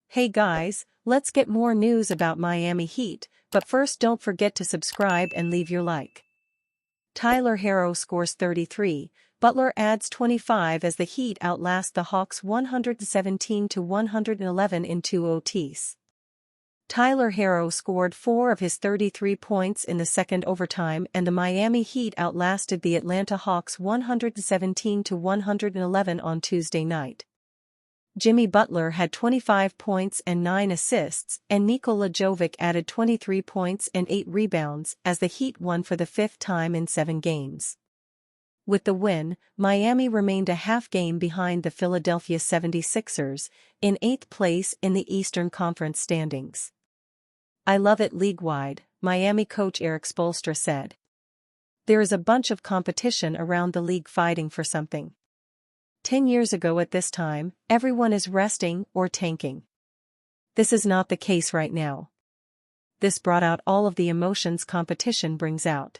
Hey guys, let's get more news about Miami Heat, but first don't forget to subscribe and leave your like. Tyler Herro scores 33, Butler adds 25 as the Heat outlast the Hawks 117-111 in 2 OTs. Tyler Herro scored 4 of his 33 points in the second overtime and the Miami Heat outlasted the Atlanta Hawks 117-111 on Tuesday night. Jimmy Butler had 25 points and 9 assists, and Nikola Jovic added 23 points and 8 rebounds as the Heat won for the 5th time in 7 games. With the win, Miami remained a half game behind the Philadelphia 76ers, in 8th place in the Eastern Conference standings. "I love it league-wide," Miami coach Erik Spoelstra said. "There is a bunch of competition around the league fighting for something. 10 years ago at this time, everyone is resting or tanking. This is not the case right now. This brought out all of the emotions competition brings out."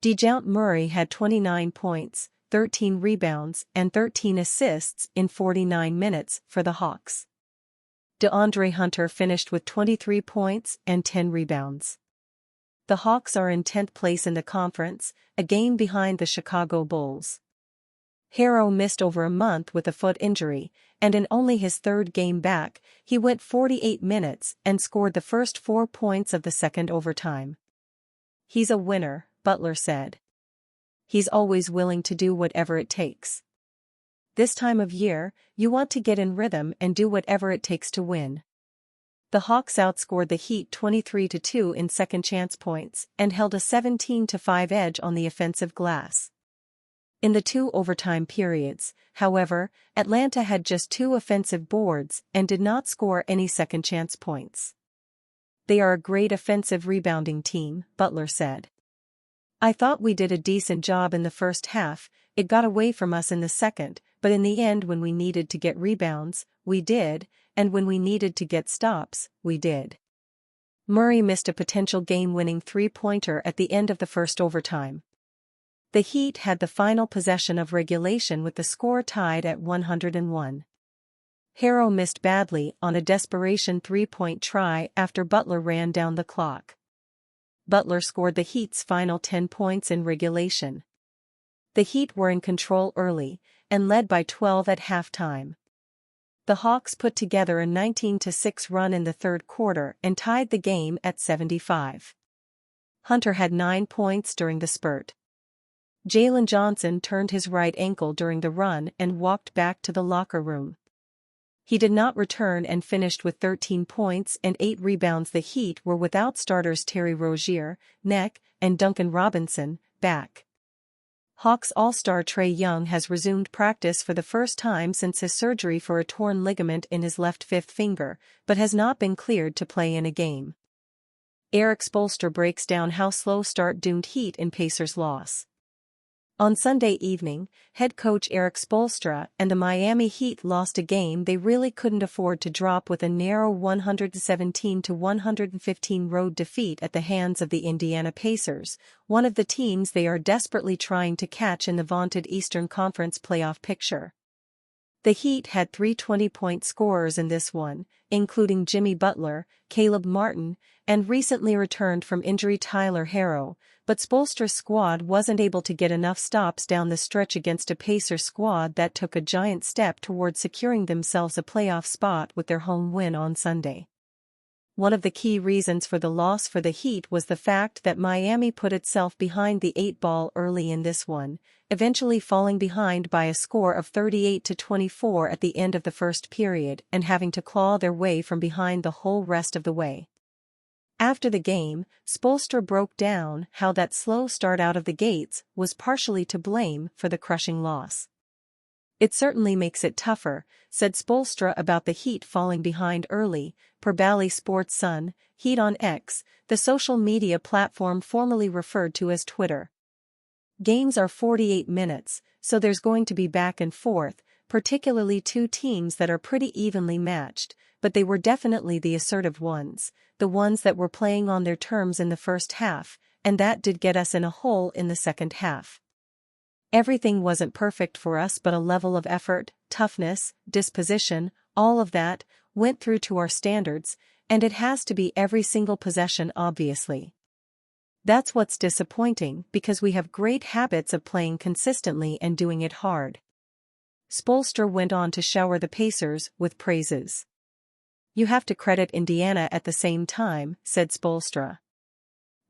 DeJounte Murray had 29 points, 13 rebounds and 13 assists in 49 minutes for the Hawks. DeAndre Hunter finished with 23 points and 10 rebounds. The Hawks are in 10th place in the conference, a game behind the Chicago Bulls. Herro missed over a month with a foot injury, and in only his 3rd game back, he went 48 minutes and scored the first 4 points of the second overtime. "He's a winner," Butler said. "He's always willing to do whatever it takes. This time of year, you want to get in rhythm and do whatever it takes to win." The Hawks outscored the Heat 23-2 in second-chance points and held a 17-5 edge on the offensive glass. In the 2 overtime periods, however, Atlanta had just 2 offensive boards and did not score any second-chance points. "They are a great offensive rebounding team," Butler said. "I thought we did a decent job in the first half, it got away from us in the second, but in the end when we needed to get rebounds, we did, and when we needed to get stops, we did." Murray missed a potential game-winning 3-pointer at the end of the first overtime. The Heat had the final possession of regulation with the score tied at 101. Herro missed badly on a desperation 3-point try after Butler ran down the clock. Butler scored the Heat's final 10 points in regulation. The Heat were in control early, and led by 12 at halftime. The Hawks put together a 19-6 run in the 3rd quarter and tied the game at 75. Hunter had 9 points during the spurt. Jalen Johnson turned his right ankle during the run and walked back to the locker room. He did not return and finished with 13 points and 8 rebounds. The Heat were without starters Terry Rozier, neck, and Duncan Robinson, back. Hawks All-Star Trae Young has resumed practice for the first time since his surgery for a torn ligament in his left fifth finger, but has not been cleared to play in a game. Erik Spoelstra breaks down how slow start doomed Heat in Pacers' loss. On Sunday evening, head coach Erik Spoelstra and the Miami Heat lost a game they really couldn't afford to drop with a narrow 117-115 road defeat at the hands of the Indiana Pacers, one of the teams they are desperately trying to catch in the vaunted Eastern Conference playoff picture. The Heat had 3 20-point scorers in this one, including Jimmy Butler, Caleb Martin, and recently returned from injury Tyler Herro, but Spoelstra's squad wasn't able to get enough stops down the stretch against a Pacers squad that took a giant step toward securing themselves a playoff spot with their home win on Sunday. One of the key reasons for the loss for the Heat was the fact that Miami put itself behind the 8-ball early in this one, eventually falling behind by a score of 38-24 at the end of the first period and having to claw their way from behind the whole rest of the way. After the game, Spoelstra broke down how that slow start out of the gates was partially to blame for the crushing loss. "It certainly makes it tougher," said Spoelstra about the Heat falling behind early, per Bally Sports Sun, Heat on X, the social media platform formerly referred to as Twitter. "Games are 48 minutes, so there's going to be back and forth, particularly two teams that are pretty evenly matched, but they were definitely the assertive ones, the ones that were playing on their terms in the first half, and that did get us in a hole in the second half." Everything wasn't perfect for us, but a level of effort, toughness, disposition, all of that, went through to our standards, and it has to be every single possession obviously. That's what's disappointing because we have great habits of playing consistently and doing it hard. Spoelstra went on to shower the Pacers with praises. You have to credit Indiana at the same time, said Spoelstra.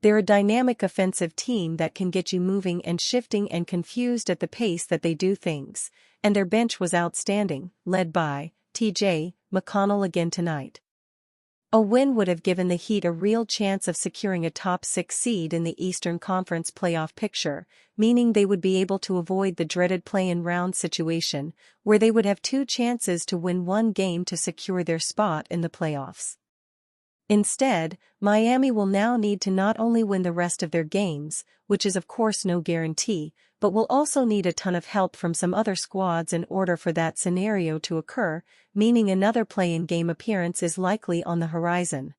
They're a dynamic offensive team that can get you moving and shifting and confused at the pace that they do things, and their bench was outstanding, led by T.J. McConnell again tonight. A win would have given the Heat a real chance of securing a top 6 seed in the Eastern Conference playoff picture, meaning they would be able to avoid the dreaded play-in round situation, where they would have 2 chances to win 1 game to secure their spot in the playoffs. Instead, Miami will now need to not only win the rest of their games, which is of course no guarantee, but will also need a ton of help from some other squads in order for that scenario to occur, meaning another play-in game appearance is likely on the horizon.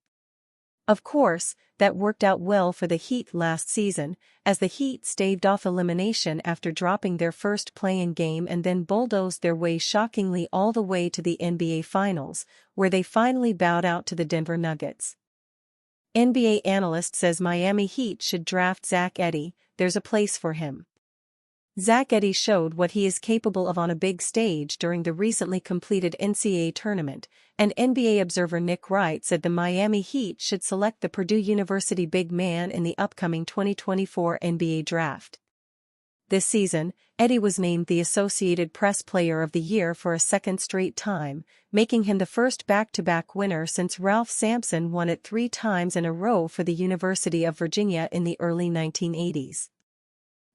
Of course, that worked out well for the Heat last season, as the Heat staved off elimination after dropping their first play-in game and then bulldozed their way shockingly all the way to the NBA Finals, where they finally bowed out to the Denver Nuggets. NBA Analyst says Miami Heat should draft Zack Edey, there's a place for him. Zack Edey showed what he is capable of on a big stage during the recently completed NCAA tournament, and NBA observer Nick Wright said the Miami Heat should select the Purdue University big man in the upcoming 2024 NBA draft. This season, Edey was named the Associated Press Player of the Year for a second straight time, making him the first back-to-back winner since Ralph Sampson won it 3 times in a row for the University of Virginia in the early 1980s.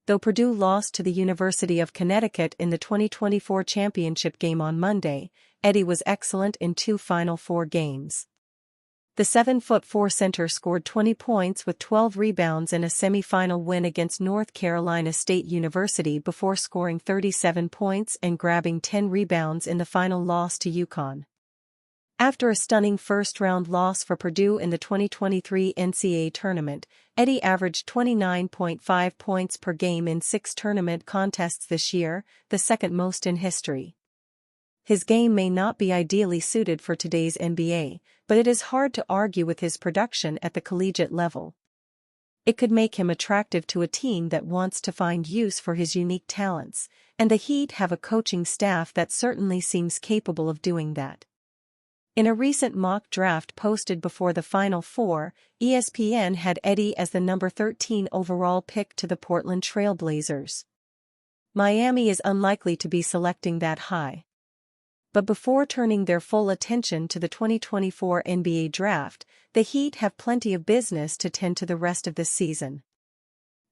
Though Purdue lost to the University of Connecticut in the 2024 championship game on Monday, Edey was excellent in 2 Final Four games. The 7'4" center scored 20 points with 12 rebounds in a semi-final win against North Carolina State University before scoring 37 points and grabbing 10 rebounds in the final loss to UConn. After a stunning first-round loss for Purdue in the 2023 NCAA tournament, Edey averaged 29.5 points per game in 6 tournament contests this year, the second most in history. His game may not be ideally suited for today's NBA, but it is hard to argue with his production at the collegiate level. It could make him attractive to a team that wants to find use for his unique talents, and the Heat have a coaching staff that certainly seems capable of doing that. In a recent mock draft posted before the Final Four, ESPN had Edey as the number 13 overall pick to the Portland Trail Blazers. Miami is unlikely to be selecting that high. But before turning their full attention to the 2024 NBA draft, the Heat have plenty of business to tend to the rest of this season.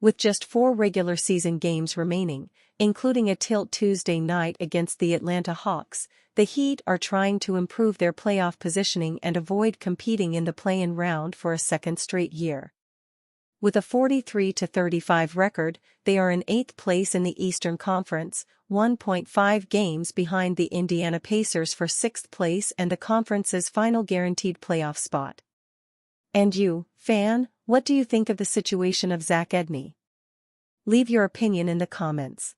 With just 4 regular season games remaining, including a tilt Tuesday night against the Atlanta Hawks, the Heat are trying to improve their playoff positioning and avoid competing in the play-in round for a second straight year. With a 43-35 record, they are in 8th place in the Eastern Conference, 1.5 games behind the Indiana Pacers for 6th place and the conference's final guaranteed playoff spot. And you, fan, what do you think of the situation of Zack Edey? Leave your opinion in the comments.